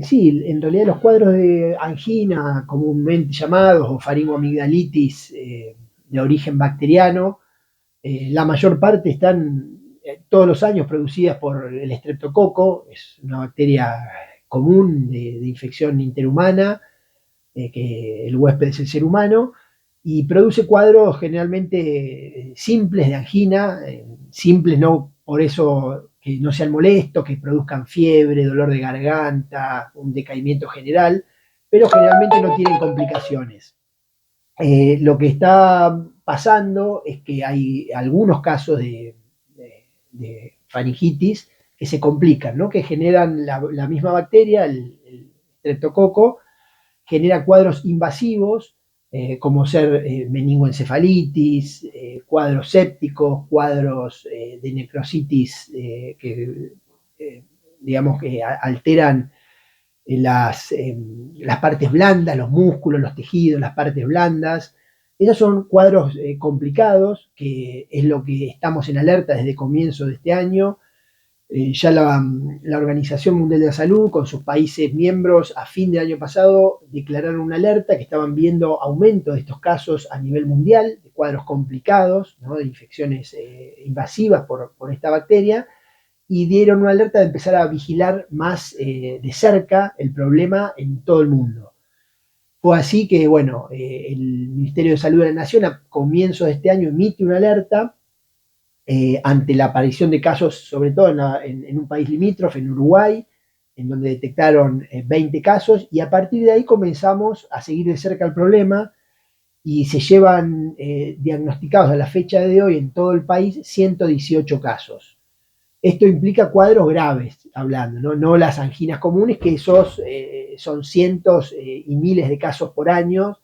Sí, en realidad los cuadros de angina, comúnmente llamados, o faringoamigdalitis de origen bacteriano, la mayor parte están todos los años producidas por el estreptococo, es una bacteria común de infección interhumana, que el huésped es el ser humano, y produce cuadros generalmente simples de angina, simples no por eso que no sean molestos, que produzcan fiebre, dolor de garganta, un decaimiento general, pero generalmente no tienen complicaciones. Lo que está pasando es que hay algunos casos de faringitis que se complican, ¿no? Que generan la misma bacteria, el streptococo, genera cuadros invasivos, como ser meningoencefalitis, cuadros sépticos, cuadros de necrositis que, digamos, que alteran las partes blandas, los músculos, los tejidos, las partes blandas. Esos son cuadros complicados, que es lo que estamos en alerta desde comienzo de este año. Ya la Organización Mundial de la Salud, con sus países miembros, a fin de año pasado, declararon una alerta que estaban viendo aumento de estos casos a nivel mundial, de cuadros complicados, ¿no? De infecciones invasivas por esta bacteria, y dieron una alerta de empezar a vigilar más de cerca el problema en todo el mundo. Fue así que, bueno, el Ministerio de Salud de la Nación a comienzos de este año emite una alerta ante la aparición de casos, sobre todo en un país limítrofe, en Uruguay, en donde detectaron 20 casos, y a partir de ahí comenzamos a seguir de cerca el problema y se llevan diagnosticados a la fecha de hoy en todo el país 118 casos. Esto implica cuadros graves, hablando, no las anginas comunes, que esos son cientos y miles de casos por año,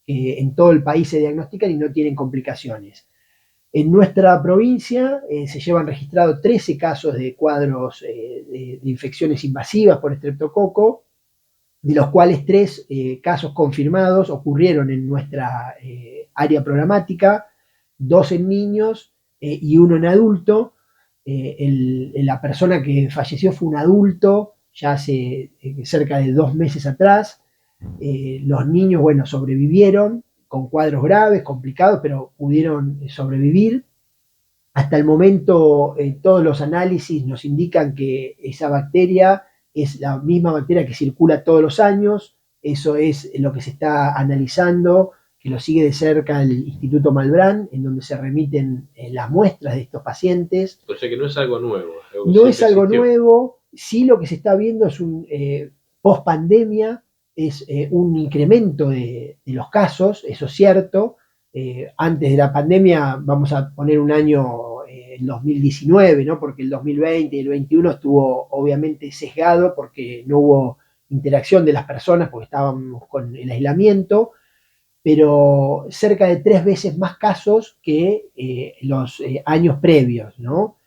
que en todo el país se diagnostican y no tienen complicaciones. En nuestra provincia se llevan registrados 13 casos de cuadros de infecciones invasivas por estreptococo, de los cuales 3 casos confirmados ocurrieron en nuestra área programática, 2 en niños y 1 en adulto. La persona que falleció fue un adulto ya hace cerca de 2 meses atrás. Los niños, bueno, sobrevivieron con cuadros graves, complicados, pero pudieron sobrevivir. Hasta el momento, todos los análisis nos indican que esa bacteria es la misma bacteria que circula todos los años. Eso es lo que se está analizando, que lo sigue de cerca el Instituto Malbrán, en donde se remiten las muestras de estos pacientes. O sea que no es algo nuevo, es algo que No es siempre algo existió. nuevo, sí lo que se está viendo es un post pandemia, es un incremento de los casos, eso es cierto. Antes de la pandemia, vamos a poner un año, el 2019, ¿no? Porque el 2020 y el 21 estuvo obviamente sesgado porque no hubo interacción de las personas, porque estábamos con el aislamiento, pero cerca de 3 veces más casos que los años previos, ¿no?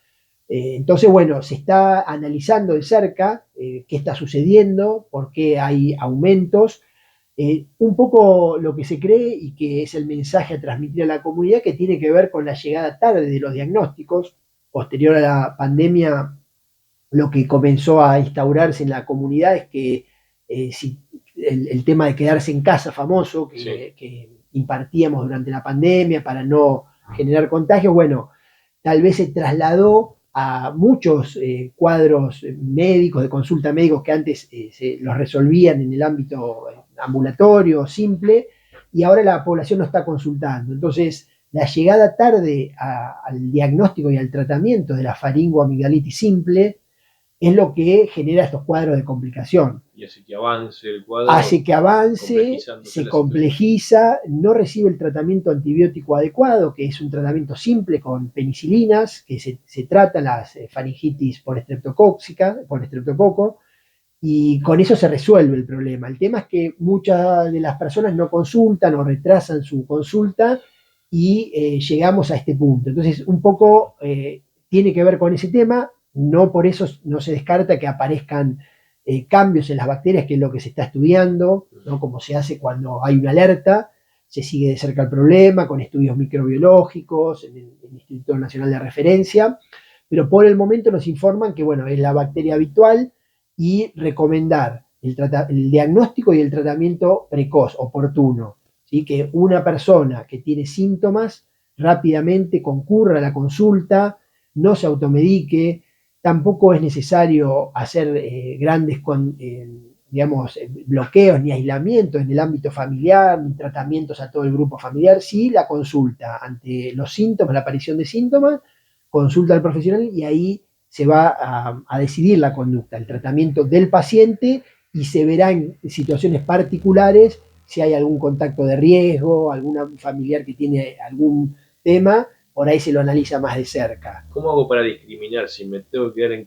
Entonces, bueno, se está analizando de cerca qué está sucediendo, por qué hay aumentos. Un poco lo que se cree y que es el mensaje a transmitir a la comunidad, que tiene que ver con la llegada tarde de los diagnósticos. Posterior a la pandemia, lo que comenzó a instaurarse en la comunidad es que si el tema de quedarse en casa famoso Sí. que impartíamos durante la pandemia para no generar contagios, bueno, tal vez se trasladó a muchos cuadros médicos, de consulta médicos que antes se los resolvían en el ámbito ambulatorio, simple, y ahora la población no está consultando. Entonces, la llegada tarde al diagnóstico y al tratamiento de la faringoamigdalitis simple es lo que genera estos cuadros de complicación. Y así que avance el cuadro, Hace que avance, complejizándose se la situación. complejiza, no recibe el tratamiento antibiótico adecuado, que es un tratamiento simple con penicilinas, que se trata las faringitis por estreptococo, y con eso se resuelve el problema. El tema es que muchas de las personas no consultan o retrasan su consulta y llegamos a este punto. Entonces, un poco tiene que ver con ese tema, no por eso no se descarta que aparezcan cambios en las bacterias, que es lo que se está estudiando, ¿no? Como se hace cuando hay una alerta, se sigue de cerca el problema con estudios microbiológicos en el Instituto Nacional de Referencia, pero por el momento nos informan que, bueno, es la bacteria habitual y recomendar el diagnóstico y el tratamiento precoz, oportuno. ¿Sí? Que una persona que tiene síntomas rápidamente concurra a la consulta, no se automedique, tampoco es necesario hacer grandes bloqueos ni aislamientos en el ámbito familiar, ni tratamientos a todo el grupo familiar, sí la consulta ante los síntomas, la aparición de síntomas, consulta al profesional y ahí se va a decidir la conducta, el tratamiento del paciente y se verá en situaciones particulares si hay algún contacto de riesgo, algún familiar que tiene algún tema, por ahí se lo analiza más de cerca. ¿Cómo hago para discriminar si me tengo que quedar en